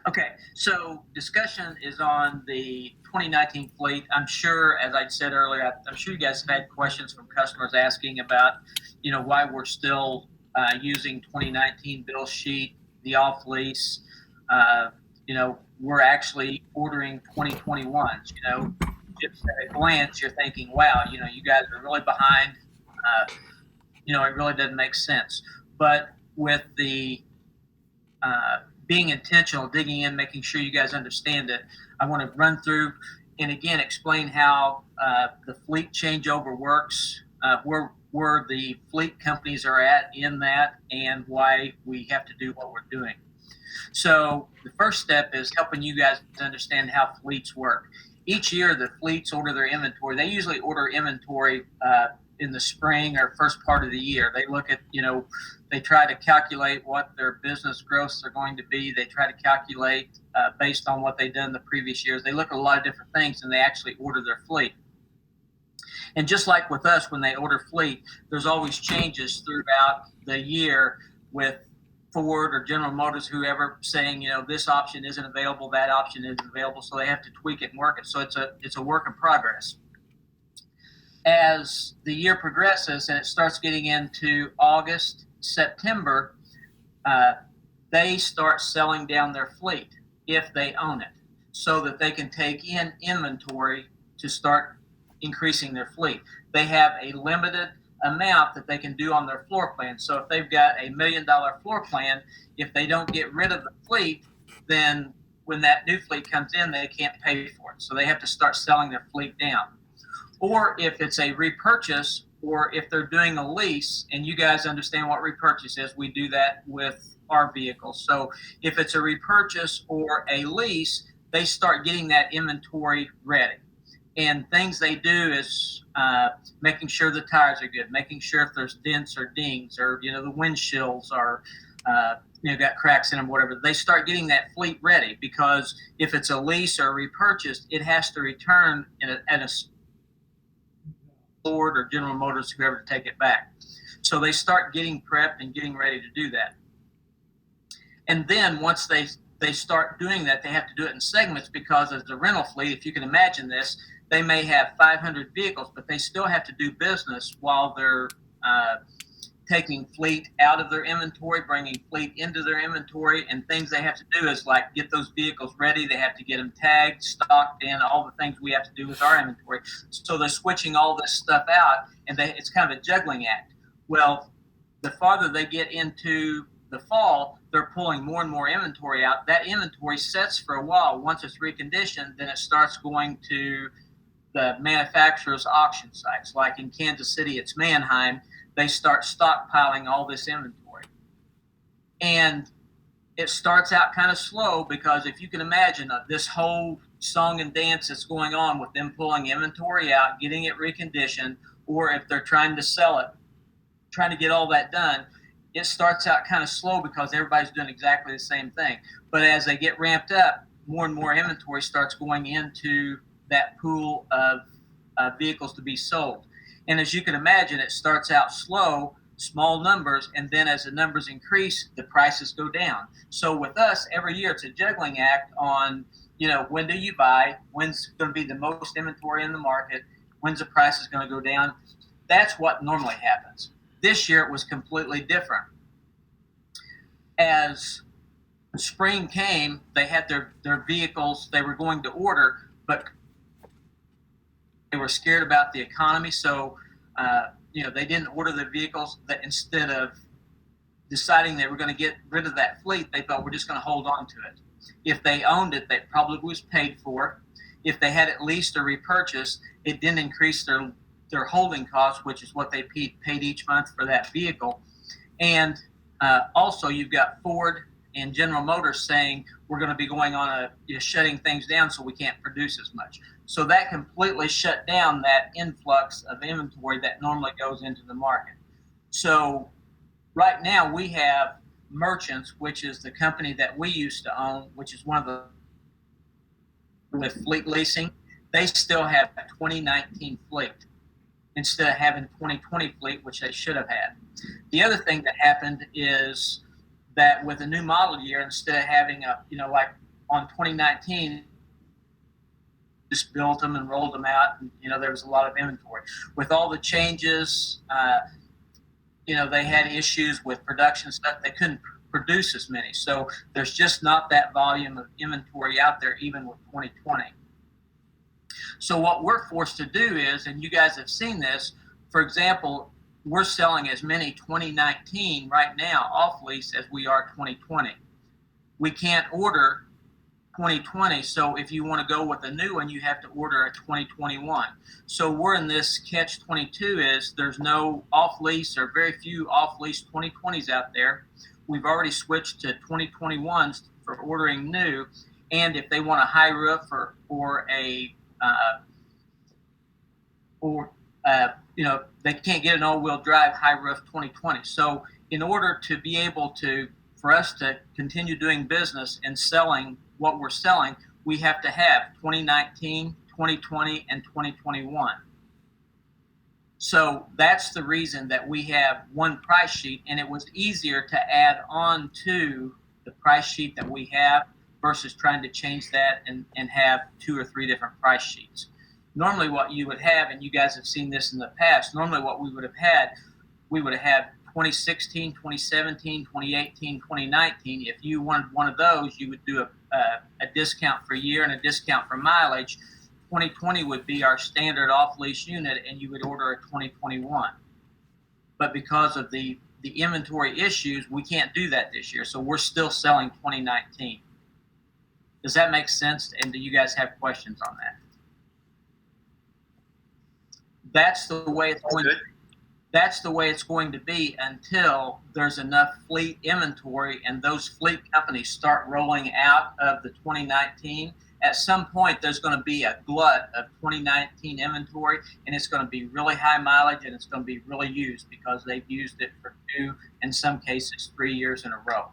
Okay, so discussion is on the 2019 fleet. I'm sure, as I said earlier, I'm sure you guys have had questions from customers asking about, why we're still using 2019 bill sheet, the off lease. Uh, we're actually ordering 2021s. Just at a glance, you're thinking, wow, you guys are really behind. It really doesn't make sense. But with the uh, being intentional, digging in, making sure you guys understand it. I want to run through and again explain how the fleet changeover works, where the fleet companies are at in that, and why we have to do what we're doing. So the first step is helping you guys understand how fleets work. Each year, the fleets order their inventory. They usually order inventory in the spring or first part of the year. They look at, they try to calculate what their business growths are going to be. They try to calculate based on what they've done the previous years. They look at a lot of different things and they actually order their fleet. And just like with us, when they order fleet, there's always changes throughout the year with Ford or General Motors, whoever, saying, this option isn't available, that option isn't available, so they have to tweak it and work it. So it's a work in progress. As the year progresses and it starts getting into August, September, they start selling down their fleet if they own it, so that they can take in inventory to start increasing their fleet. They have a limited amount that they can do on their floor plan. So if they've got $1 million floor plan, if they don't get rid of the fleet, then when that new fleet comes in, they can't pay for it. So they have to start selling their fleet down. Or if it's a repurchase, or if they're doing a lease, and you guys understand what repurchase is, we do that with our vehicles. So if it's a repurchase or a lease, they start getting that inventory ready. And things they do is making sure the tires are good, making sure if there's dents or dings, or the windshields are got cracks in them, whatever. They start getting that fleet ready, because if it's a lease or repurchase, it has to return at a Ford or General Motors, whoever, to take it back. So they start getting prepped and getting ready to do that. And then once they start doing that, they have to do it in segments, because as a rental fleet, if you can imagine this, they may have 500 vehicles, but they still have to do business while they're taking fleet out of their inventory, bringing fleet into their inventory, and things they have to do is like get those vehicles ready. They have to get them tagged, stocked in, all the things we have to do with our inventory. So they're switching all this stuff out, and it's kind of a juggling act. Well, the farther they get into the fall, they're pulling more and more inventory out. That inventory sets for a while. Once it's reconditioned, then it starts going to the manufacturer's auction sites. Like in Kansas City, it's Manheim. They start stockpiling all this inventory. And it starts out kind of slow, because if you can imagine this whole song and dance that's going on with them pulling inventory out, getting it reconditioned, or if they're trying to sell it, trying to get all that done, it starts out kind of slow because everybody's doing exactly the same thing. But as they get ramped up, more and more inventory starts going into that pool of vehicles to be sold. And as you can imagine, it starts out slow, small numbers, and then as the numbers increase, the prices go down. So with us, every year it's a juggling act on, when do you buy, when's going to be the most inventory in the market, when's the price is going to go down. That's what normally happens. This year it was completely different. As spring came, they had their vehicles they were going to order, but they were scared about the economy, so they didn't order the vehicles. That instead of deciding they were going to get rid of that fleet, they thought, we're just going to hold on to it. If they owned it, they probably was paid for. If they had it leased or repurchased, it didn't increase their holding costs, which is what they paid each month for that vehicle. And also, you've got Ford and General Motors saying, we're going to be going on shutting things down, so we can't produce as much. So that completely shut down that influx of inventory that normally goes into the market. So right now we have Merchants, which is the company that we used to own, which is one of the with fleet leasing. They still have 2019 fleet instead of having 2020 fleet, which they should have had. The other thing that happened is that with a new model year, instead of having like on 2019, just built them and rolled them out, and there was a lot of inventory. With all the changes, they had issues with production stuff. They couldn't produce as many, so there's just not that volume of inventory out there, even with 2020. So what we're forced to do is, and you guys have seen this, for example, we're selling as many 2019 right now off lease as we are 2020. We can't order 2020, so if you want to go with a new one, you have to order a 2021. So we're in this catch-22 is there's no off-lease or very few off-lease 2020s out there. We've already switched to 2021s for ordering new, and if they want a high roof or they can't get an all-wheel drive high roof 2020. So in order to be able for us to continue doing business and selling what we're selling, we have to have 2019, 2020, and 2021. So that's the reason that we have one price sheet, and it was easier to add on to the price sheet that we have versus trying to change that and have 2 or 3 different price sheets. Normally what you would have, and you guys have seen this in the past, normally what we would have had 2016, 2017, 2018, 2019. If you wanted one of those, you would do a discount for year and a discount for mileage. 2020 would be our standard off-lease unit, and you would order a 2021. But because of the inventory issues, we can't do that this year. So we're still selling 2019. Does that make sense? And do you guys have questions on that? That's the way it's going to be. That's the way it's going to be until there's enough fleet inventory and those fleet companies start rolling out of the 2019. At some point, there's going to be a glut of 2019 inventory, and it's going to be really high mileage, and it's going to be really used because they've used it for 2, in some cases, 3 years in a row.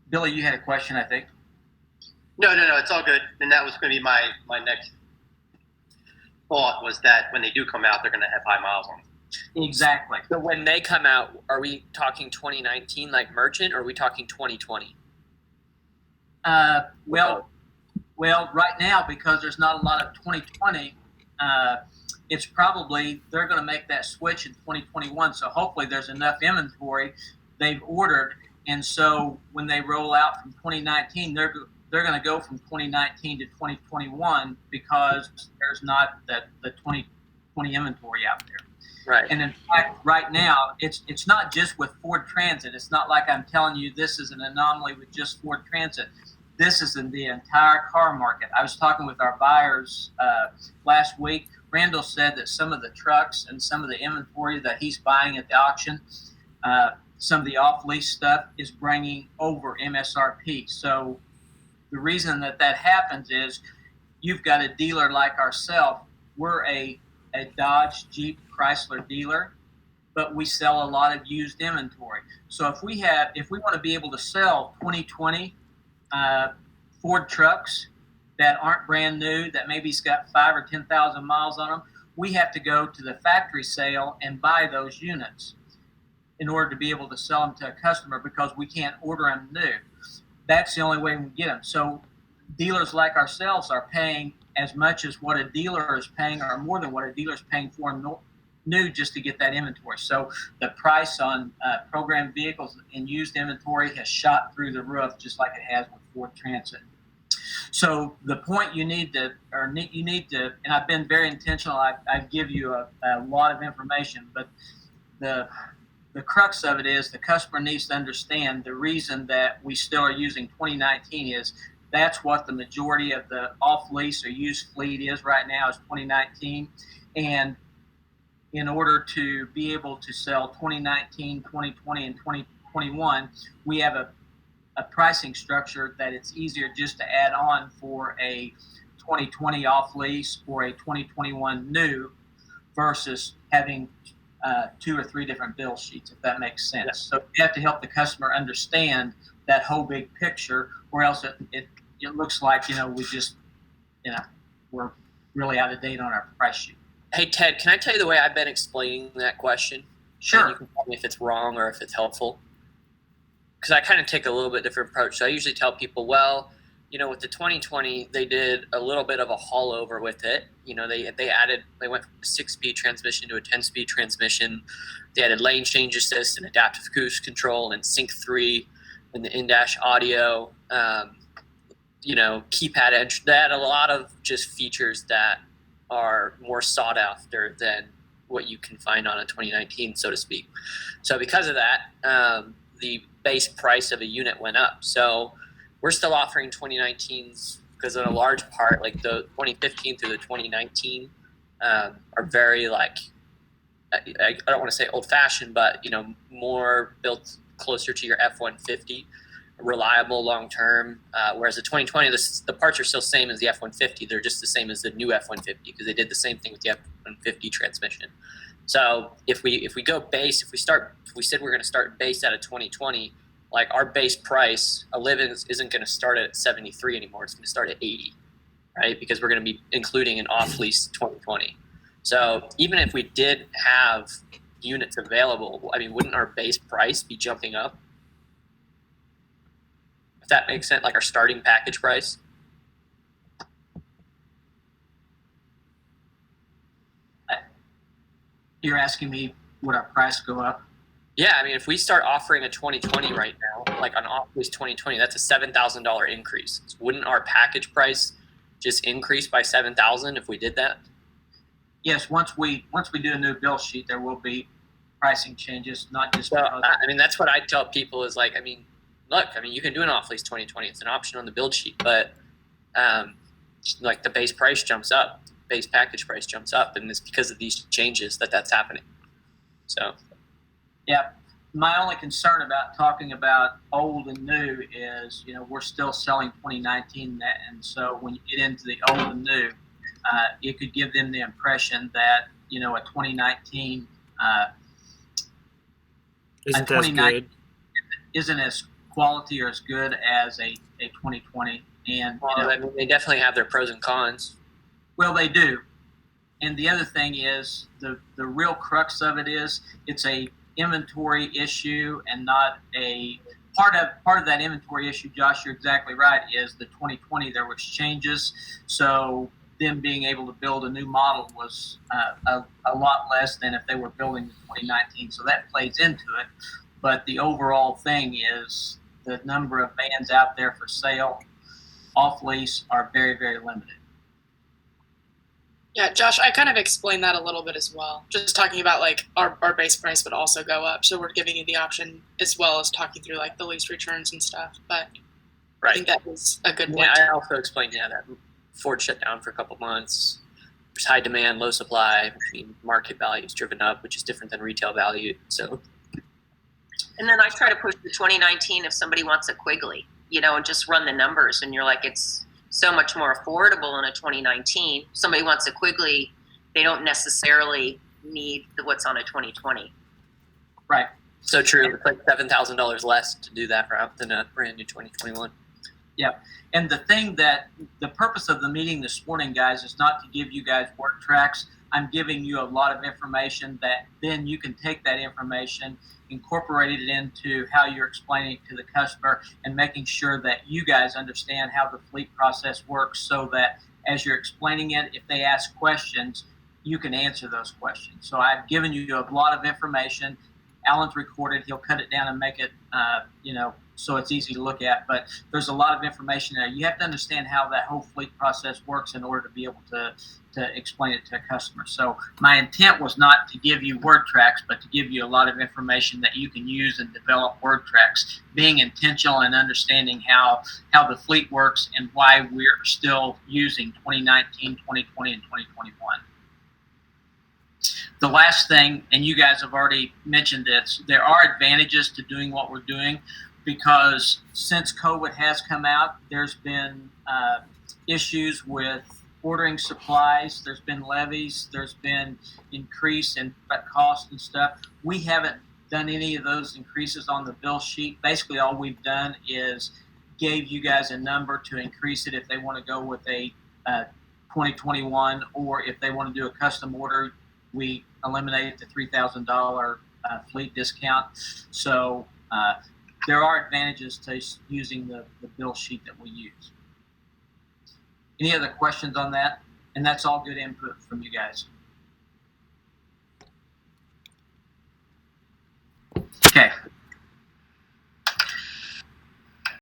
Billy, you had a question, I think. No, it's all good. And that was going to be my next thought, was that when they do come out, they're going to have high miles on them. Exactly. So when they come out, are we talking 2019 like merchant, or are we talking 2020? Well, right now, because there's not a lot of 2020, it's probably they're going to make that switch in 2021. So hopefully there's enough inventory they've ordered, and so when they roll out from 2019, they're going to go from 2019 to 2021 because there's not the 2020 inventory out there. Right. And in fact, right now, it's not just with Ford Transit. It's not like I'm telling you this is an anomaly with just Ford Transit. This is in the entire car market. I was talking with our buyers last week. Randall said that some of the trucks and some of the inventory that he's buying at the auction, some of the off-lease stuff is bringing over MSRP. So the reason that happens is you've got a dealer like ourselves. We're a Dodge, Jeep, Chrysler dealer, but we sell a lot of used inventory. So if we want to be able to sell 2020 Ford trucks that aren't brand new, that maybe's got 5,000 or 10,000 miles on them, we have to go to the factory sale and buy those units in order to be able to sell them to a customer because we can't order them new. That's the only way we can get them. So dealers like ourselves are paying as much as what a dealer is paying, or more than what a dealer is paying for new, just to get that inventory. So the price on programmed vehicles and used inventory has shot through the roof, just like it has with Ford Transit. So the point you need to, and I've been very intentional. I give you a lot of information, but the crux of it is the customer needs to understand the reason that we still are using 2019 is that's what the majority of the off-lease or used fleet is right now, is 2019. And in order to be able to sell 2019, 2020, and 2021, we have a pricing structure that it's easier just to add on for a 2020 off-lease or a 2021 new versus having 2 or 3 different bill sheets, if that makes sense. Yeah. So you have to help the customer understand that whole big picture, or else it looks like, we just, we're really out of date on our price sheet. Hey, Ted, can I tell you the way I've been explaining that question? Sure. And you can tell me if it's wrong or if it's helpful. because I kind of take a little bit different approach. So I usually tell people, well, with the 2020, they did a little bit of a haul over with it. They went from a 6-speed transmission to a 10-speed transmission. They added lane change assist and adaptive cruise control and Sync 3 and the in-dash audio. Keypad edge. They had a lot of just features that are more sought after than what you can find on a 2019, so to speak. So because of that, the base price of a unit went up. So we're still offering 2019s because in a large part, like the 2015 through the 2019 are very I don't want to say old fashioned, but more built closer to your F-150, reliable long term. Whereas the 2020, the parts are still same as the F-150. They're just the same as the new F-150 because they did the same thing with the F-150 transmission. So if we go base, if we said we're going to start base at a 2020, like our base price, a Living isn't going to start at 73 anymore. It's going to start at 80, right? Because we're going to be including an off-lease 2020. So even if we did have units available, wouldn't our base price be jumping up? If that makes sense, like our starting package price. You're asking me would our price go up? Yeah, if we start offering a 2020 right now, like on off-lease 2020, that's a $7,000 increase. So wouldn't our package price just increase by $7,000 if we did that? Yes, once we do a new bill sheet, there will be pricing changes, not just. That's what I tell people is look, you can do an off-lease 2020. It's an option on the build sheet, but the base price jumps up, base package price jumps up, and it's because of these changes that's happening. So. Yeah, my only concern about talking about old and new is, we're still selling 2019, and so when you get into the old and new, it could give them the impression that, a 2019 isn't as good. Isn't as quality or as good as a 2020. And they definitely have their pros and cons. Well, they do. And the other thing is the real crux of it is it's a inventory issue and not a part of that inventory issue. Josh, you're exactly right, is the 2020 there was changes, so them being able to build a new model was a lot less than if they were building the 2019, so that plays into it. But the overall thing is the number of vans out there for sale off lease are very, very limited. Yeah, Josh, I kind of explained that a little bit as well. Just talking about our base price would also go up. So we're giving you the option as well as talking through the lease returns and stuff. But right. I think that was a good point. Yeah, I also explained that Ford shut down for a couple months. There's high demand, low supply. Market value is driven up, which is different than retail value. So. And then I try to push the 2019 if somebody wants a Quigley, and just run the numbers. And you're like, it's so much more affordable in a 2019. Somebody wants a Quigley, they don't necessarily need what's on a 2020. Right. So true. It's like $7,000 less to do that route than a brand new 2021. Yeah. And the purpose of the meeting this morning, guys, is not to give you guys work tracks. I'm giving you a lot of information that then you can take that information, incorporate it into how you're explaining it to the customer and making sure that you guys understand how the fleet process works so that as you're explaining it, if they ask questions, you can answer those questions. So I've given you a lot of information. Alan's recorded. He'll cut it down and make it, so it's easy to look at. But there's a lot of information there. You have to understand how that whole fleet process works in order to be able to explain it to a customer. So my intent was not to give you word tracks, but to give you a lot of information that you can use and develop word tracks, being intentional and understanding how the fleet works and why we're still using 2019, 2020, and 2021. The last thing, and you guys have already mentioned this, there are advantages to doing what we're doing because since COVID has come out, there's been issues with ordering supplies. There's been levies. There's been increase in cost and stuff. We haven't done any of those increases on the bill sheet. Basically, all we've done is gave you guys a number to increase it if they want to go with a 2021, or if they want to do a custom order, we eliminated the $3,000 fleet discount. So there are advantages to using the bill sheet that we use. Any other questions on that? And that's all good input from you guys. Okay.